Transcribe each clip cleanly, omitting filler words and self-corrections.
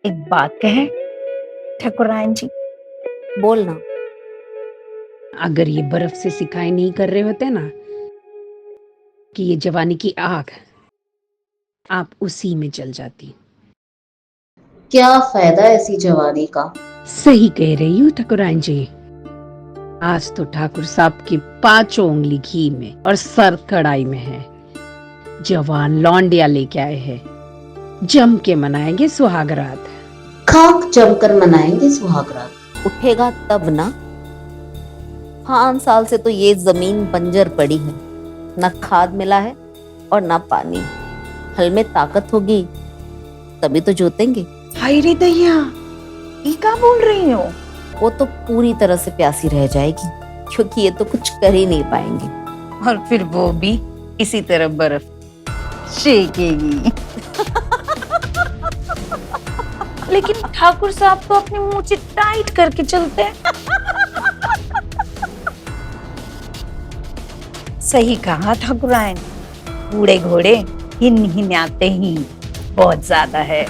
एक बात कहें ठकुराइन जी। बोलना। अगर ये बर्फ से सिकाई नहीं कर रहे होते ना कि ये जवानी की आग, आप उसी में जल जाती। क्या फायदा ऐसी जवानी का। सही कह रही हूँ ठकुराइन जी। आज तो ठाकुर साहब की 5 उंगली घी में और सर कढ़ाई में है। जवान लौंडिया लेके आए हैं, जम के मनाएंगे सुहागरात। खाक जमकर मनाएंगे सुहागरात। उठेगा तब ना। 5 साल से तो ये जमीन बंजर पड़ी है, न खाद मिला है और न पानी। हल में ताकत होगी तभी तो जोतेंगे। हाय रे दैया, ये क्या बोल रही हो? वो तो पूरी तरह से प्यासी रह जाएगी, क्योंकि ये तो कुछ कर ही नहीं पाएंगे। और फिर वो भी इसी तरह बर्फ शेकेगी। लेकिन ठाकुर साहब तो अपने मुंह से टाइट करके चलते हैं। सही कहा ठाकुराइन, बूढ़े घोड़े हिन हिनाते ही बहुत ज्यादा है।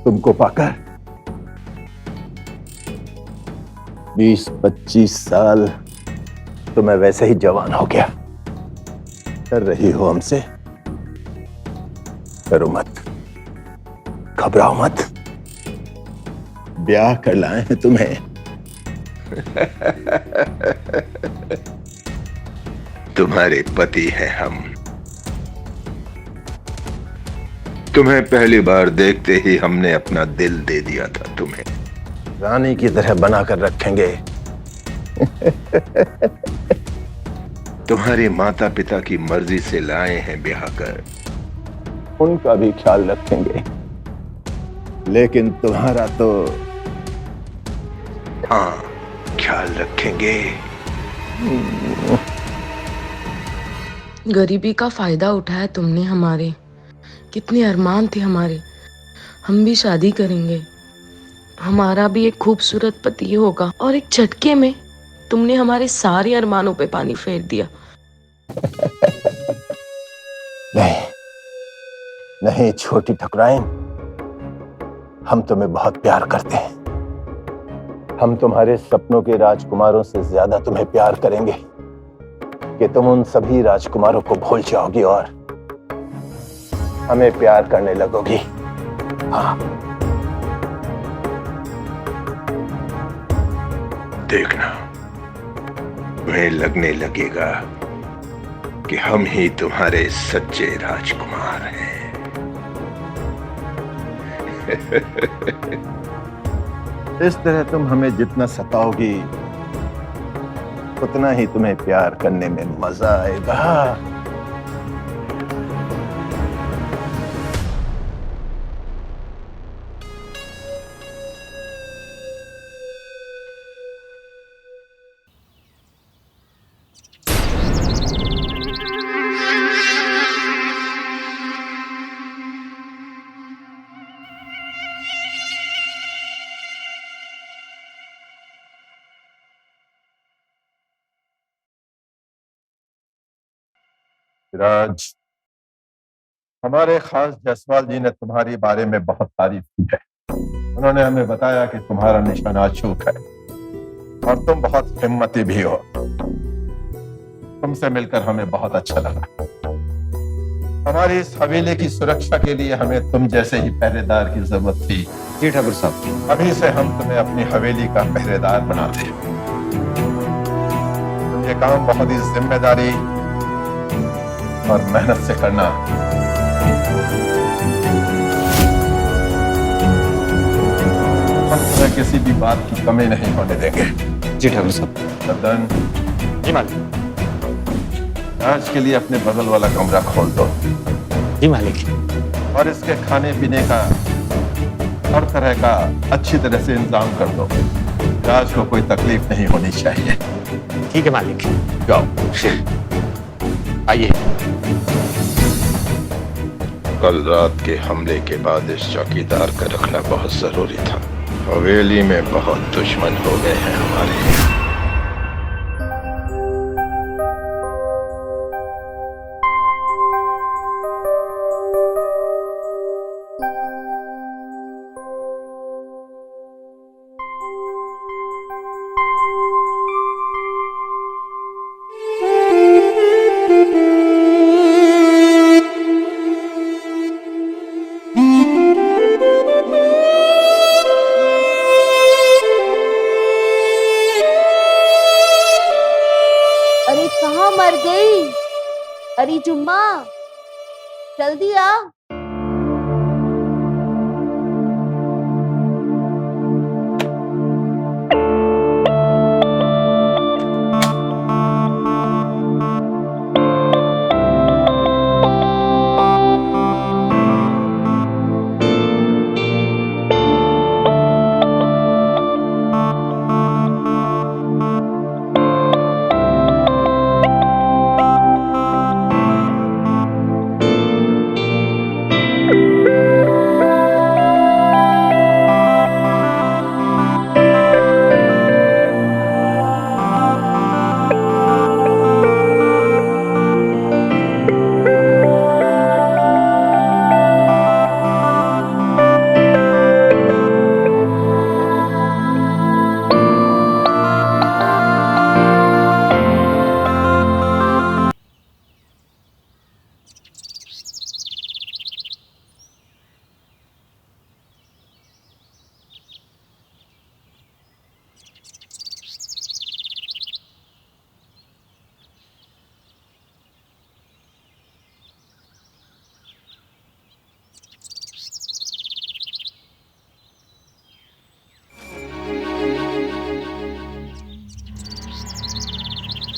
तुमको पाकर 20-25 साल तो मैं वैसे ही जवान हो गया। डर रही हो हमसे? डरो मत, घबराओ मत, ब्याह कर लाए हैं तुम्हें। तुम्हारे पति हैं हम। तुम्हें पहली बार देखते ही हमने अपना दिल दे दिया था तुम्हें। रानी की तरह बनाकर रखेंगे। तुम्हारे माता पिता की मर्जी से लाए हैं ब्याह कर, उनका भी ख्याल रखेंगे। लेकिन तुम्हारा तो हाँ ख्याल रखेंगे। गरीबी का फायदा उठाया तुमने हमारे। कितने अरमान थे हमारे, हम भी शादी करेंगे, हमारा भी एक खूबसूरत पति होगा, और एक झटके में तुमने हमारे सारे अरमानों पे पानी फेर दिया। नहीं नहीं छोटी ठकुराइन, हम तुम्हें बहुत प्यार करते हैं। हम तुम्हारे सपनों के राजकुमारों से ज्यादा तुम्हें प्यार करेंगे कि तुम उन सभी राजकुमारों को भूल जाओगी और हमें प्यार करने लगोगी। हाँ, देखना, तुम्हें लगने लगेगा कि हम ही तुम्हारे सच्चे राजकुमार हैं। इस तरह तुम हमें जितना सताओगी उतना ही तुम्हें प्यार करने में मजा आएगा। राज, हमारे खास जसवाल जी ने तुम्हारे बारे में बहुत तारीफ की है। उन्होंने हमें बताया कि तुम्हारा निशाना अचूक है और तुम बहुत हिम्मती भी हो। तुमसे मिलकर हमें बहुत अच्छा लगा। हमारी इस हवेली की सुरक्षा के लिए हमें तुम जैसे ही पहरेदार की जरूरत थी। जी ठाकुर साहब। अभी से हम तुम्हें अपनी हवेली का पहरेदार बनाते हैं। तुम ये काम बहुत ही जिम्मेदारी और मेहनत से करना। हम तुम्हें किसी भी बात की कमी नहीं होने देंगे। जी ठाकुर साहब। गर्दन, जी मालिक। आज के लिए अपने बगल वाला कमरा खोल दो जी मालिक। और इसके खाने पीने का हर तरह का अच्छी तरह से इंतजाम कर दो। राज को कोई तकलीफ नहीं होनी चाहिए। ठीक है मालिक। जाओ। आइए। कल रात के हमले के बाद इस चौकीदार का रखना बहुत जरूरी था। हवेली में बहुत दुश्मन हो गए हैं हमारे। अरे कहाँ मर गई? अरे जुम्मा, जल्दी आ।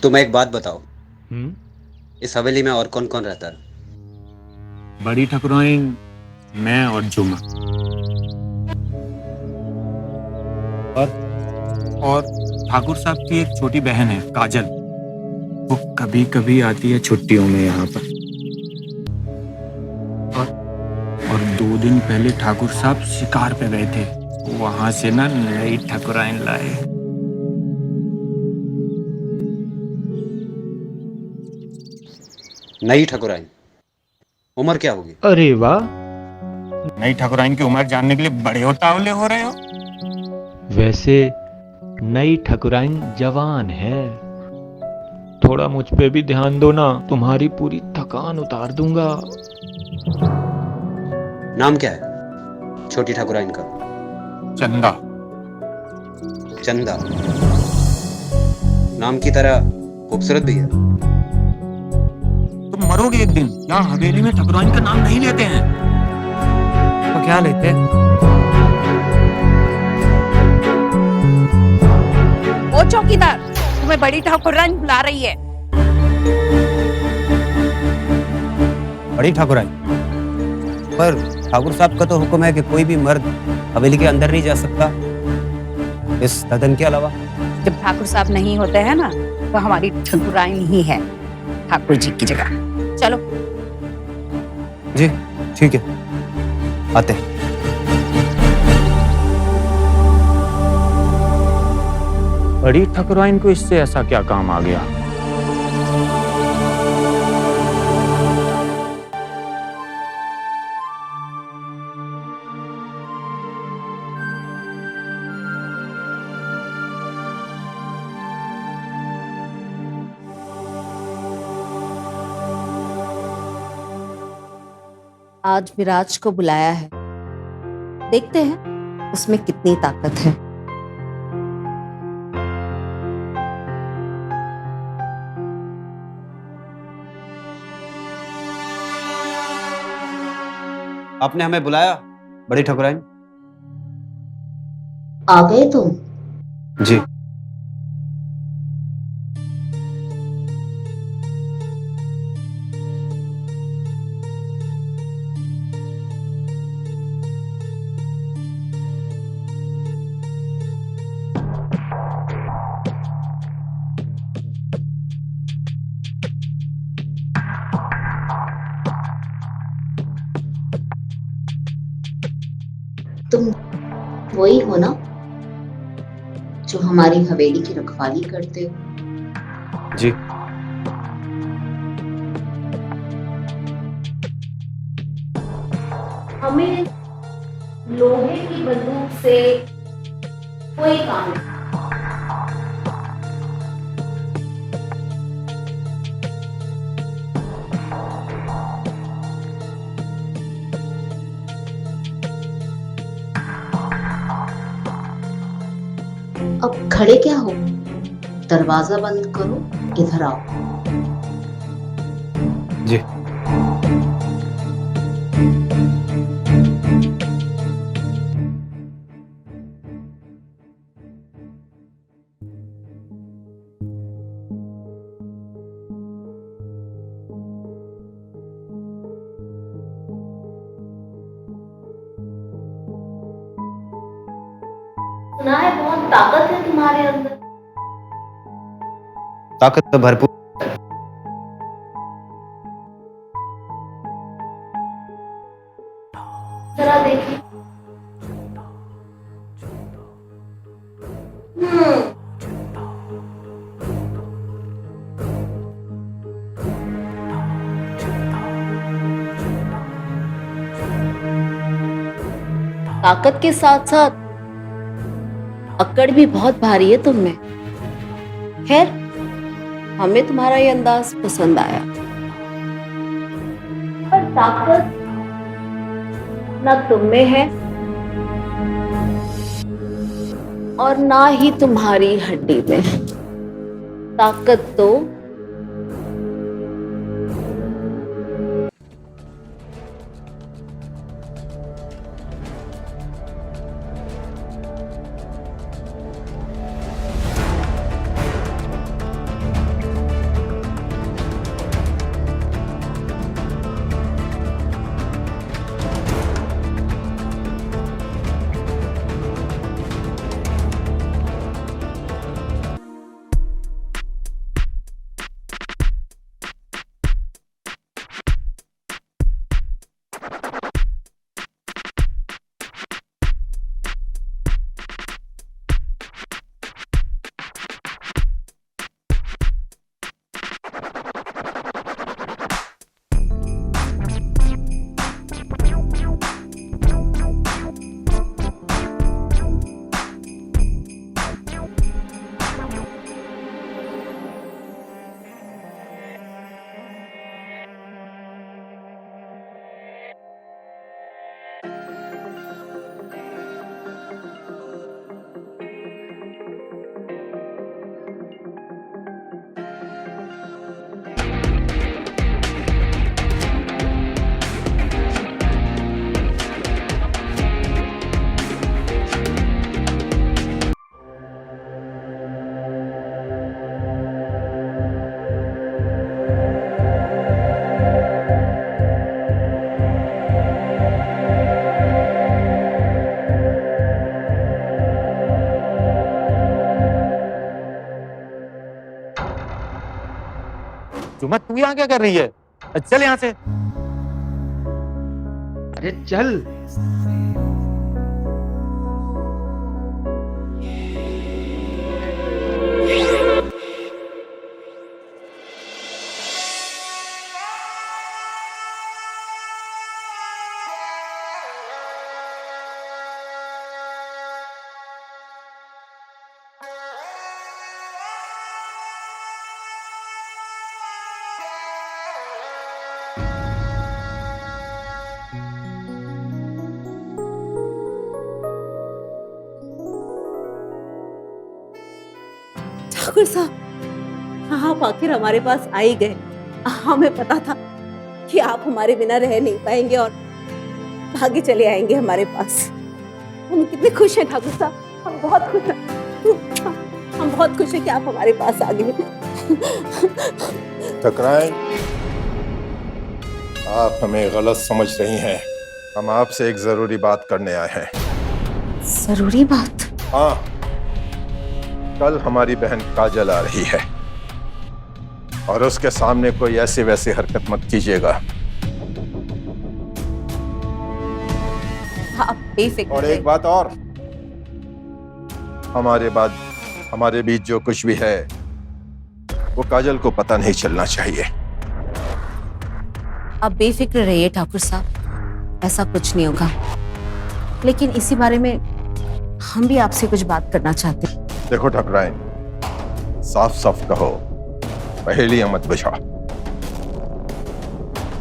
तुम एक बात बताओ, इस हवेली में और कौन कौन रहता है? बड़ी ठकुराइन, मैं और जुम्मा। और ठाकुर साहब की एक छोटी बहन है काजल। वो कभी कभी आती है छुट्टियों में यहाँ पर। और 2 दिन पहले ठाकुर साहब शिकार पे गए थे, वहां से ना नई ठकुराइन लाए। नई ठकुराइन, उम्र क्या होगी? अरे वाह, नई ठकुराइन की उम्र जानने के लिए बड़े उतावले हो रहे हो। वैसे नई ठकुराइन जवान है। थोड़ा मुझ पे भी ध्यान दो ना, तुम्हारी पूरी थकान उतार दूंगा। नाम क्या है छोटी ठकुराइन का? चंदा। चंदा नाम की तरह खूबसूरत भी है। तुम मरोगे एक दिन, यहाँ हवेली में ठकुराइन का नाम नहीं लेते हैं। तो क्या लेते हैं? ओ चौकीदार, तुम्हें बड़ी ठाकुराइन बुला रही है। बड़ी ठाकुराइन, पर ठाकुर साहब का तो हुक्म है कि कोई भी मर्द हवेली के अंदर नहीं जा सकता, इस ददन के अलावा। जब ठाकुर साहब नहीं होते हैं ना, तो हमारी ठकुराइन ही है ठाकुर जी की जगह। चलो। जी ठीक है, आते हैं। बड़ी ठकुराइन को इससे ऐसा क्या काम आ गया? आज विराज को बुलाया है, देखते हैं उसमें कितनी ताकत है। आपने हमें बुलाया बड़ी ठकुराइन? आ गए तुम? जी। तुम वही हो ना जो हमारी हवेली की रखवाली करते हो? जी। हमें लोहे की बंदूक से कोई काम नहीं। अब खड़े क्या हो, दरवाजा बंद करो, इधर आओ। जी। सुना है बहुत ताकत है तुम्हारे अंदर। ताकत तो भरपूर। जरा देखिए। ताकत के साथ साथ अक्कड़ भी बहुत भारी है तुम में। खैर, हमें तुम्हारा ये अंदाज पसंद आया। पर ताकत न तुम में है और ना ही तुम्हारी हड्डी में। ताकत तो जुम्मा, तू यहाँ क्या कर रही है? चल यहाँ से। अरे चल। ठाकुर साहब, आप आखिर हमारे पास आ ही गए। हमें पता था कि आप हमारे बिना रह नहीं पाएंगे और भागे चले आएंगे हमारे पास। हम कितने खुश हैं ठाकुर साहब, हम बहुत खुश हैं। हम बहुत खुश हैं कि आप हमारे पास आ गए। ठकुराइन, आप हमें गलत समझ रही हैं। हम आपसे एक जरूरी बात करने आए हैं। जरूरी बात? हाँ, कल हमारी बहन काजल आ रही है और उसके सामने कोई ऐसी वैसी हरकत मत कीजिएगा। आप बेफिक्र और रहिए। एक बात और, हमारे बीच जो कुछ भी है वो काजल को पता नहीं चलना चाहिए। आप बेफिक्र रहिए ठाकुर साहब, ऐसा कुछ नहीं होगा। लेकिन इसी बारे में हम भी आपसे कुछ बात करना चाहते हैं। देखो ठकुराइन, साफ साफ कहो, पहेलियां मत बुझाओ।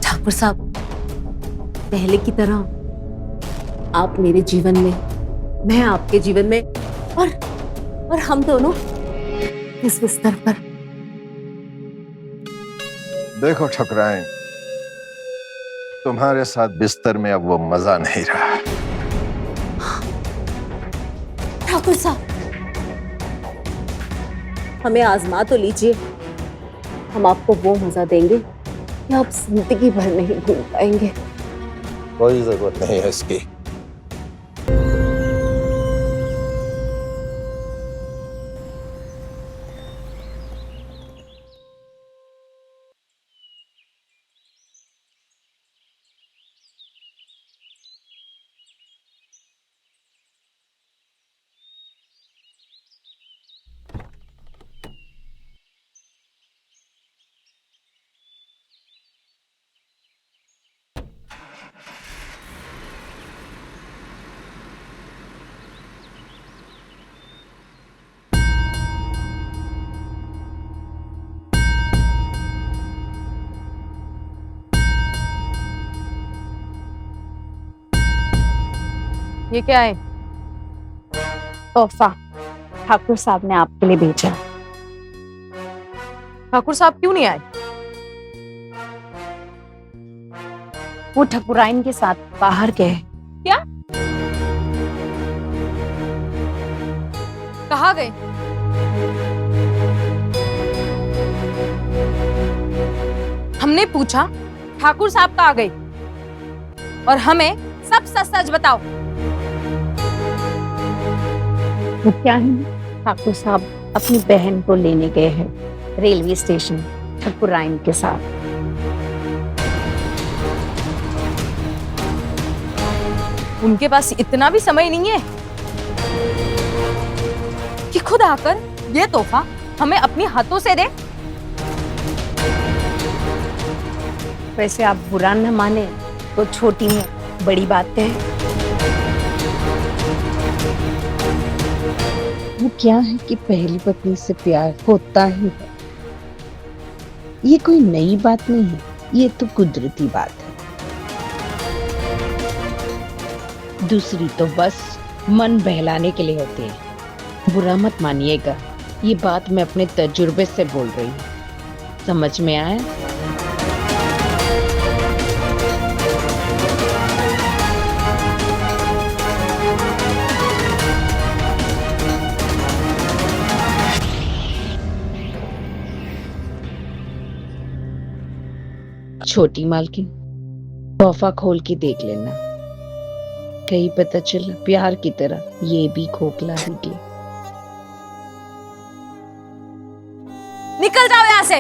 ठाकुर साहब, पहले की तरह आप मेरे जीवन में, मैं आपके जीवन में, और हम दोनों इस बिस्तर पर। देखो ठकुराइन, तुम्हारे साथ बिस्तर में अब वो मजा नहीं रहा। ठाकुर साहब, हमें आजमा तो लीजिए। हम आपको वो मजा देंगे कि आप जिंदगी भर नहीं भूल पाएंगे। कोई जरूरत नहीं है इसकी। ये क्या है? तोहफा ठाकुर साहब ने आपके लिए भेजा। ठाकुर साहब क्यों नहीं आए? वो ठकुराइन के साथ बाहर गए। क्या? कहाँ गए? हमने पूछा ठाकुर साहब कहाँ गए, और हमें सब सच सच बताओ। वो क्या है, ठाकुर साहब अपनी बहन को लेने गए हैं रेलवे स्टेशन ठकुराइन के साथ। उनके पास इतना भी समय नहीं है कि खुद आकर ये तोहफा हमें अपनी हाथों से दे। वैसे आप बुरा न माने तो छोटी में बड़ी बात है। वो क्या है कि पहली पत्नी से प्यार होता ही है। ये कोई नई बात नहीं है, ये तो कुदरती बात है। दूसरी तो बस मन बहलाने के लिए होती है। बुरा मत मानिएगा, ये बात मैं अपने तजुर्बे से बोल रही हूँ। समझ में आया? छोटी मालकिन, तोहफा खोल के देख लेना, कहीं पता चला प्यार की तरह ये भी खोखला ही गया। निकल जाओ यहाँ से।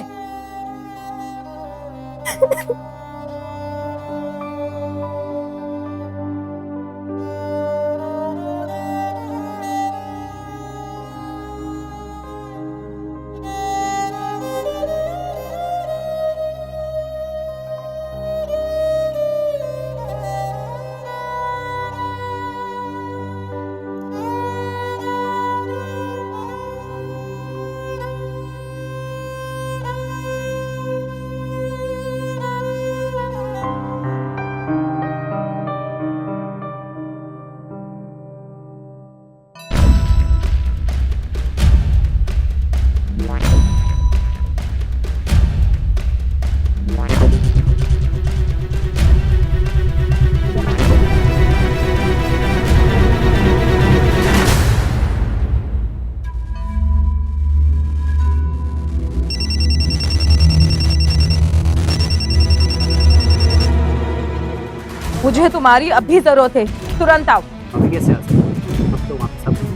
मुझे तुम्हारी अभी जरूरत है, तुरंत आओ। अभी कैसे आ सकते हैं? अब तो वापस आ गए।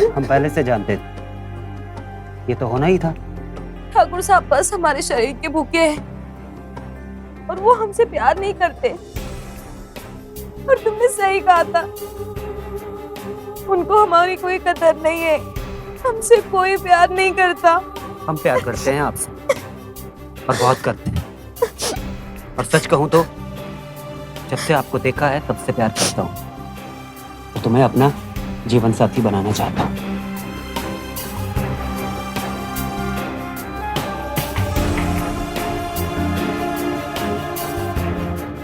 हम पहले से जानते थे, ये तो होना ही था। ठाकुर साहब बस हमारे शरीर के भूखे हैं और वो हमसे प्यार नहीं करते। और तुमने सही कहा था, उनको हमारी कोई कदर नहीं है, हमसे कोई प्यार नहीं करता। हम प्यार करते हैं आपसे और बहुत करते हैं। और सच कहूं तो जब से आपको देखा है तब से प्यार करता हूं और तुम्हें अपना जीवन साथी बनाना चाहता हूं।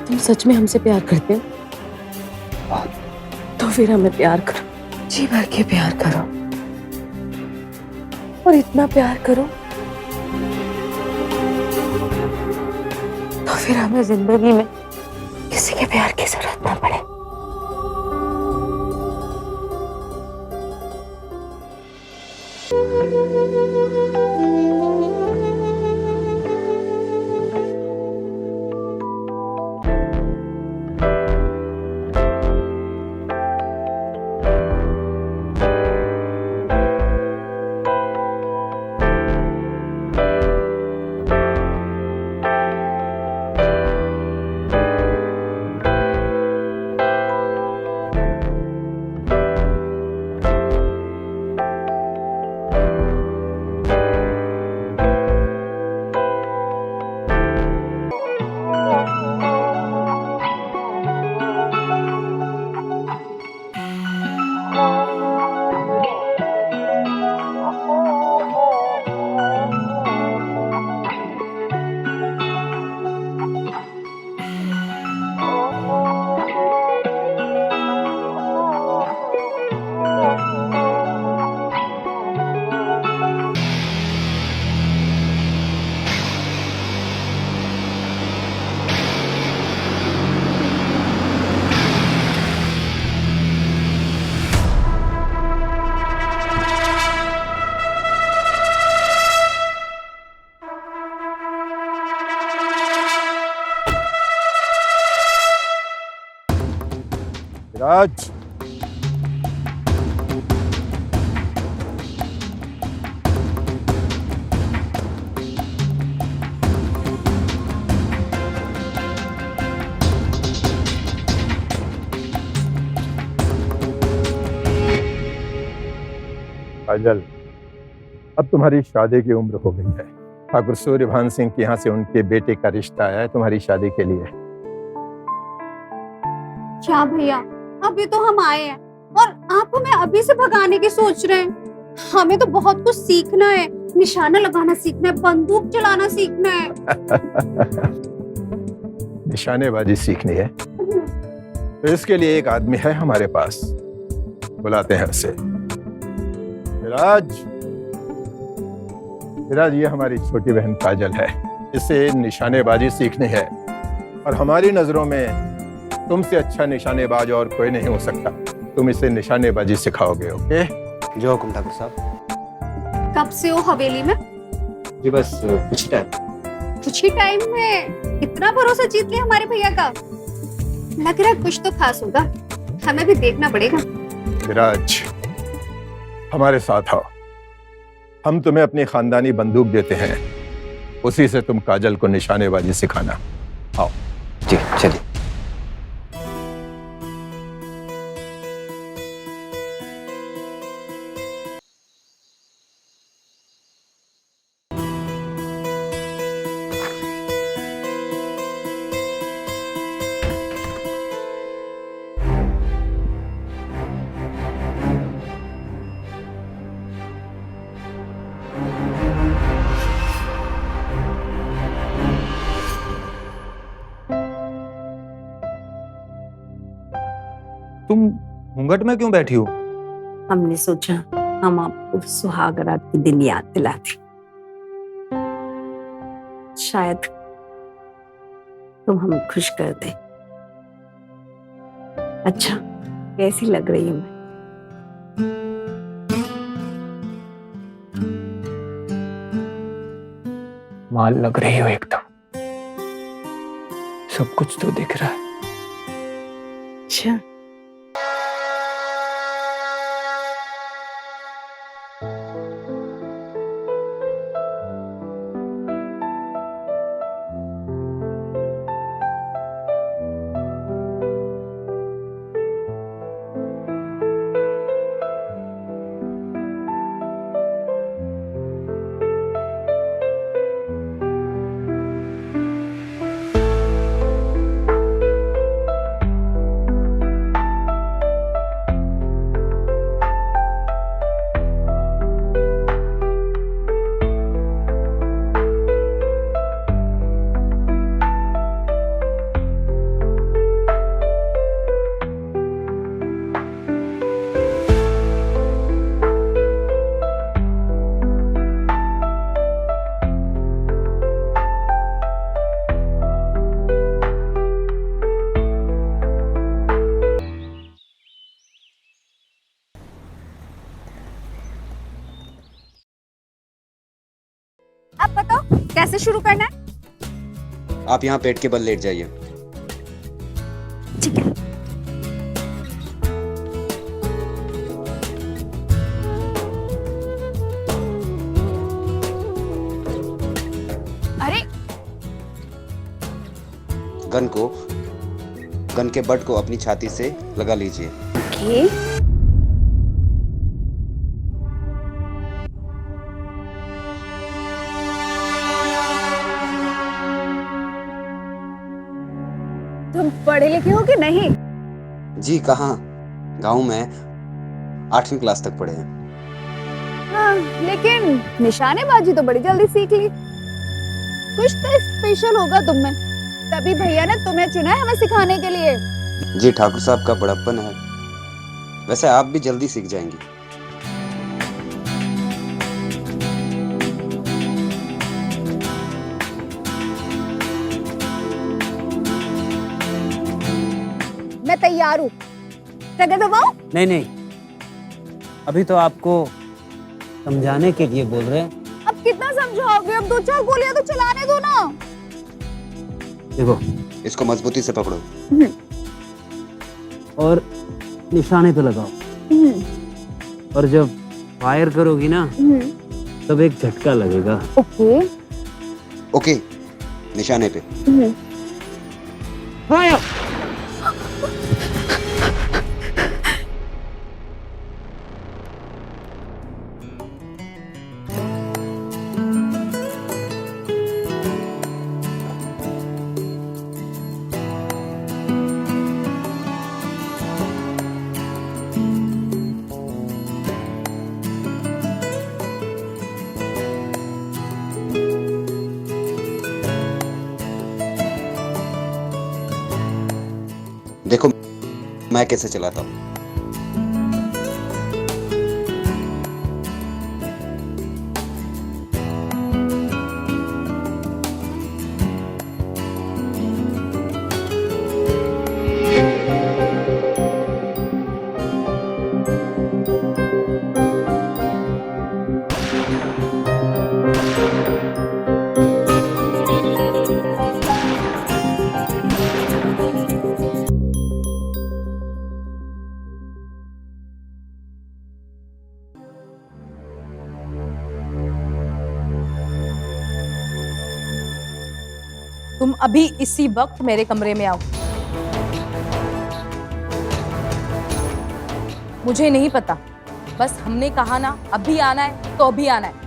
तुम सच में हमसे प्यार करते हो? तो फिर हमें प्यार करो, जी भर के प्यार करो और इतना प्यार करो तो फिर हमें जिंदगी में किसी के प्यार की जरूरत ना पड़े। राज, काजल, अब तुम्हारी शादी की उम्र हो गई है। ठाकुर सूर्यभान सिंह के यहाँ से उनके बेटे का रिश्ता आया है तुम्हारी शादी के लिए। क्या भैया, अभी तो हम आए हैं और आप हमें अभी से भगाने की सोच रहे हैं? हमें तो बहुत कुछ सीखना है, निशाना लगाना सीखना है, बंदूक चलाना सीखना है। निशानेबाजी सीखनी है तो इसके लिए एक आदमी है हमारे पास, बुलाते हैं उसे। विराज, विराज, ये हमारी छोटी बहन काजल है। इसे निशानेबाजी सीखनी है और हमारी नजरों में तुमसे अच्छा निशानेबाज और कोई नहीं हो सकता। तुम इसे निशानेबाजी सिखाओगे, ओके? जो हुकुम ठाकुर साहब। कब से हो हवेली में? जी बस कुछ टाइम। कुछ ही टाइम में इतना भरोसा जीत लिया हमारे भैया का। लग रहा है कुछ तो खास होगा, हमें भी देखना पड़ेगा। विराज, हमारे साथ आओ, हम तुम्हें अपनी खानदानी बंदूक देते हैं, उसी से तुम काजल को निशानेबाजी सिखाना। आओ। जी चलिए। तुम घूंघट में क्यों बैठी हो? हमने सोचा हम आपको सुहाग रात के दिन याद दिलाते, शायद तुम हमें खुश कर दे। अच्छा, कैसी लग रही हूँ मैं? माल लग रही हो एकदम, सब कुछ तो दिख रहा है। अच्छा, अब बताओ कैसे शुरू करना है? आप यहाँ पेट के बल लेट जाइए। ठीक है। अरे गन के बट को अपनी छाती से लगा लीजिए। ओके। तुम पढ़े लिखे हो कि नहीं? जी कहाँ, गांव में 8वीं क्लास तक पढ़े हैं। हाँ, लेकिन निशानेबाजी तो बड़ी जल्दी सीख ली। कुछ तो स्पेशल होगा तुम में, तभी भैया ने तुम्हें चुना है हमें सिखाने के लिए। जी ठाकुर साहब का बड़प्पन है, वैसे आप भी जल्दी सीख जाएंगी। मैं तैयार हूँ। जगह दबाओ। नहीं नहीं, अभी तो आपको समझाने के लिए बोल रहे हैं। अब कितना समझाओगे? अब 2-4 गोलियां तो चलाने दो ना। देखो, इसको मजबूती से पकड़ो और निशाने पे लगाओ, और जब फायर करोगी ना तब एक झटका लगेगा। ओके। ओके, निशाने पे। फायर! देखो मैं कैसे चलाता हूँ। तुम अभी इसी वक्त मेरे कमरे में आओ। मुझे नहीं पता, बस हमने कहा ना अभी आना है तो अभी आना है।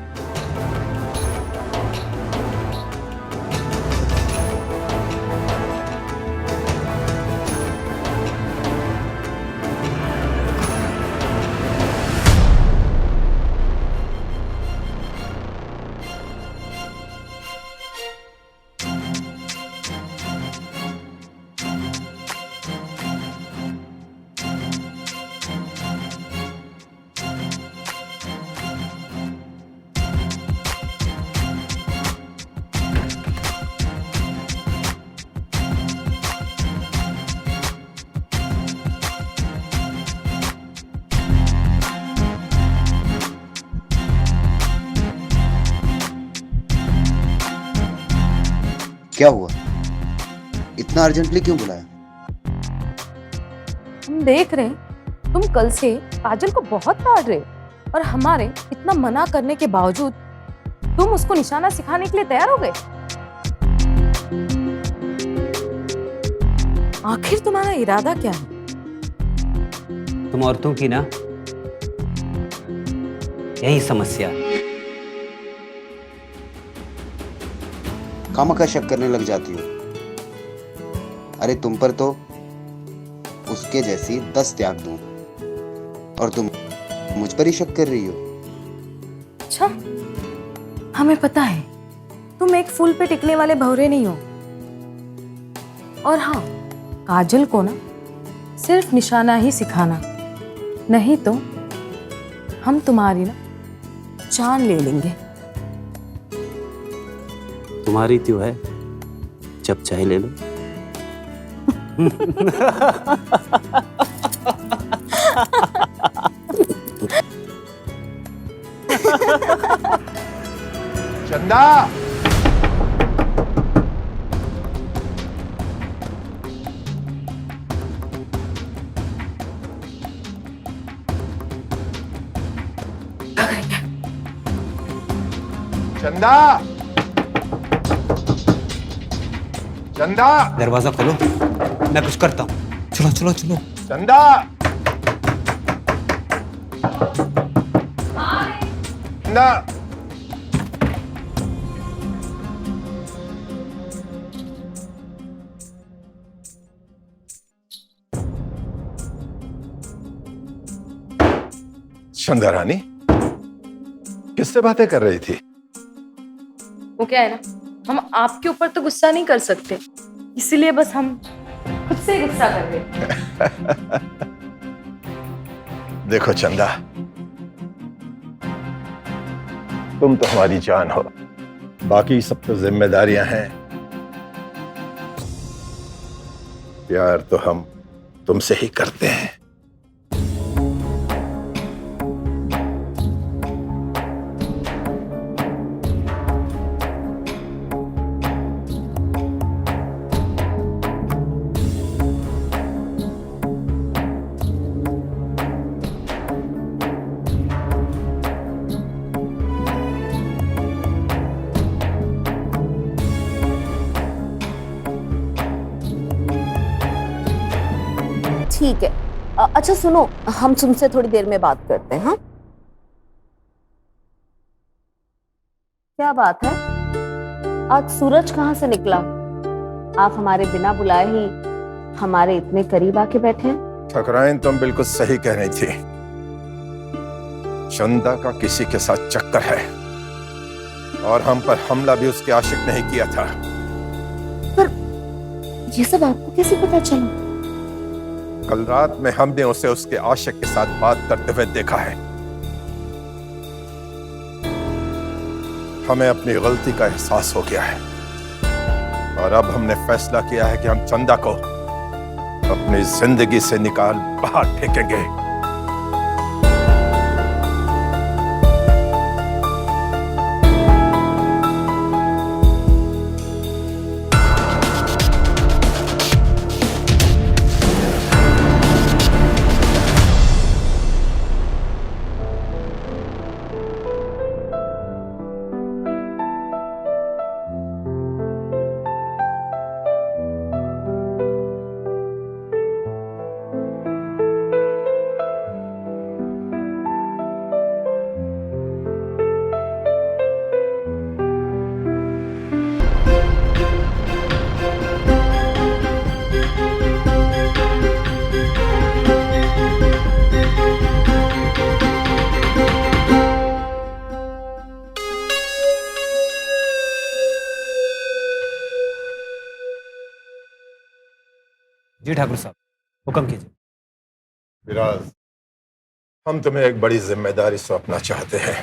क्या हुआ? इतना अर्जेंटली क्यों बुलाया? हम देख रहे हैं तुम कल से काजल को बहुत डांट रहे हो और हमारे इतना मना करने के बावजूद तुम उसको निशाना सिखाने के लिए तैयार हो गए। आखिर तुम्हारा इरादा क्या है? तुम औरतों की ना यही समस्या है। खामखा शक करने लग जाती हो। अरे तुम पर तो उसके जैसी 10 त्याग दूं और तुम मुझ पर ही शक कर रही हो। अच्छा, हमें पता है तुम एक फूल पे टिकने वाले भौरे नहीं हो। और हाँ, काजल को ना सिर्फ निशाना ही सिखाना, नहीं तो हम तुम्हारी ना जान ले लेंगे। तुम्हारी क्यों है, जब चाहे ले लो। चंदा, चंदा, चंदा, दरवाजा खोलो, मैं कुछ करता हूँ। चलो चलो चलो। चंदा, चंदा, चंदा रानी किससे बातें कर रही थी? वो क्या है ना, हम आपके ऊपर तो गुस्सा नहीं कर सकते, इसीलिए बस हम खुद से ही गुस्सा कर रहे। देखो चंदा, तुम तो हमारी जान हो, बाकी सब तो जिम्मेदारियां हैं। प्यार तो हम तुमसे ही करते हैं। ठीक है। अच्छा सुनो, हम तुमसे थोड़ी देर में बात करते हैं। हाँ, क्या बात है, आज सूरज कहाँ से निकला? आप हमारे बिना बुलाए ही हमारे इतने करीब आके बैठे हैं। ठकुराइन, तुम बिल्कुल सही कह रही थी। चंदा का किसी के साथ चक्कर है और हम पर हमला भी उसके आशिक नहीं किया था। पर ये सब आपको कैसे पता चला? कल रात में हमने उसे उसके आशिक के साथ बात करते हुए देखा है। हमें अपनी गलती का एहसास हो गया है और अब हमने फैसला किया है कि हम चंदा को अपनी जिंदगी से निकाल बाहर फेंकेंगे। जी ठाकुर साहब, हुक्म कीजिए। विराज, हम तुम्हें एक बड़ी जिम्मेदारी सौंपना चाहते हैं।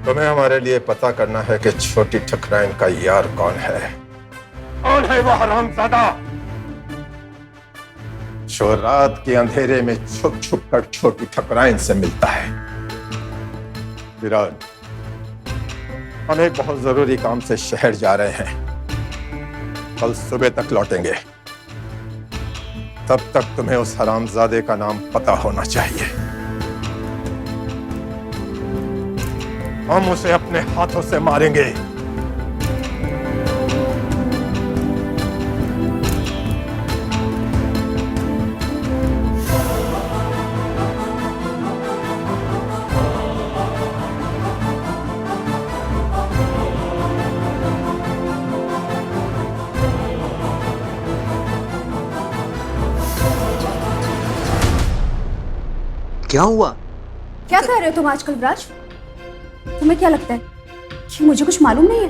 तुम्हें हमारे लिए पता करना है कि छोटी ठकुराइन का यार कौन है। कौन है वो हरामजादा जो रात के अंधेरे में छुप छुप कर छोटी ठकुराइन से मिलता है? विराज, हम एक बहुत जरूरी काम से शहर जा रहे हैं। कल सुबह तक लौटेंगे। तब तक तुम्हें उस हरामजादे का नाम पता होना चाहिए। हम उसे अपने हाथों से मारेंगे। क्या हुआ? क्या कह रहे हो तुम आजकल राज? तुम्हें क्या लगता है कि मुझे कुछ मालूम नहीं है?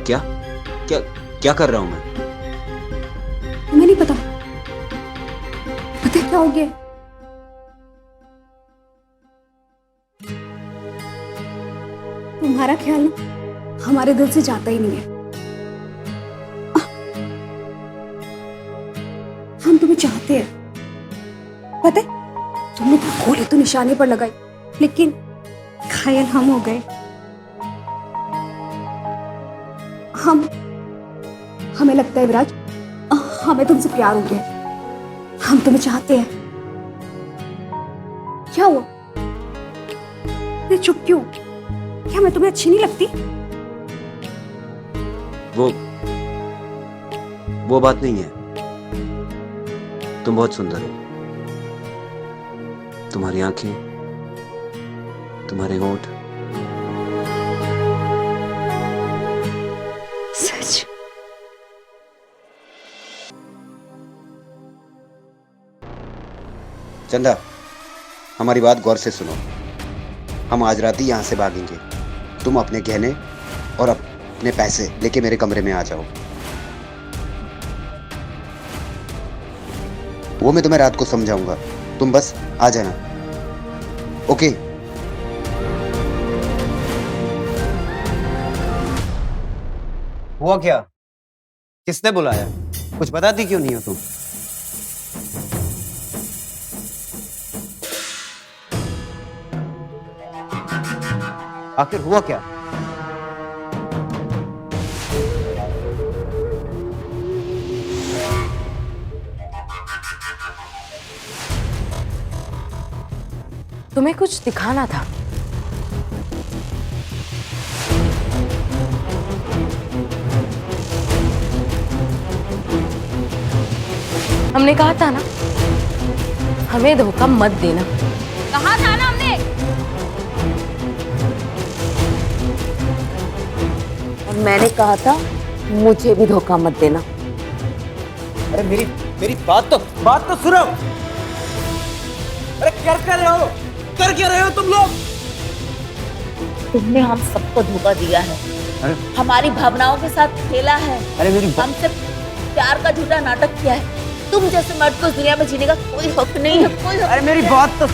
क्या क्या क्या कर रहा हूं मैं? तुम्हें नहीं पता? पता है क्या हो गया? तुम्हारा ख्याल ना हमारे दिल से जाता ही नहीं है। हम तुम्हें चाहते हैं, पता है? तुमने गोली तो निशाने पर लगाई, लेकिन घायल हम हो गए। हमें लगता है विराज, हमें तुमसे प्यार हो गया। हम तुम्हें चाहते हैं। क्या हुआ? इतने चुप क्यों? क्या मैं तुम्हें अच्छी नहीं लगती? वो बात नहीं है। तुम बहुत सुंदर हो। तुम्हारी आंखें, तुम्हारे होंठ। सच? चंदा, हमारी बात गौर से सुनो। हम आज रात ही यहाँ से भागेंगे। तुम अपने गहने और अपने पैसे लेके मेरे कमरे में आ जाओ। वो मैं तुम्हें रात को समझाऊंगा। तुम बस आ जाना। ओके? हुआ क्या? किसने बुलाया? कुछ बताती क्यों नहीं हो तुम? आखिर हुआ क्या? तुम्हें कुछ दिखाना था। हमने कहा था ना, हमें धोखा मत देना। कहा था ना हमने। और मैंने कहा था मुझे भी धोखा मत देना। अरे मेरी बात तो सुनो। अरे क्या कर रहे हो? कर क्या रहे हो तुम लोग? तुमने हम सबको धोखा दिया है। अरे हमारी भावनाओं के साथ खेला है। अरे हमसे प्यार का झूठा नाटक किया है। तुम जैसे मर्द को इस दुनिया में जीने का कोई हक नहीं है। कोई हक अरे मेरी बात तो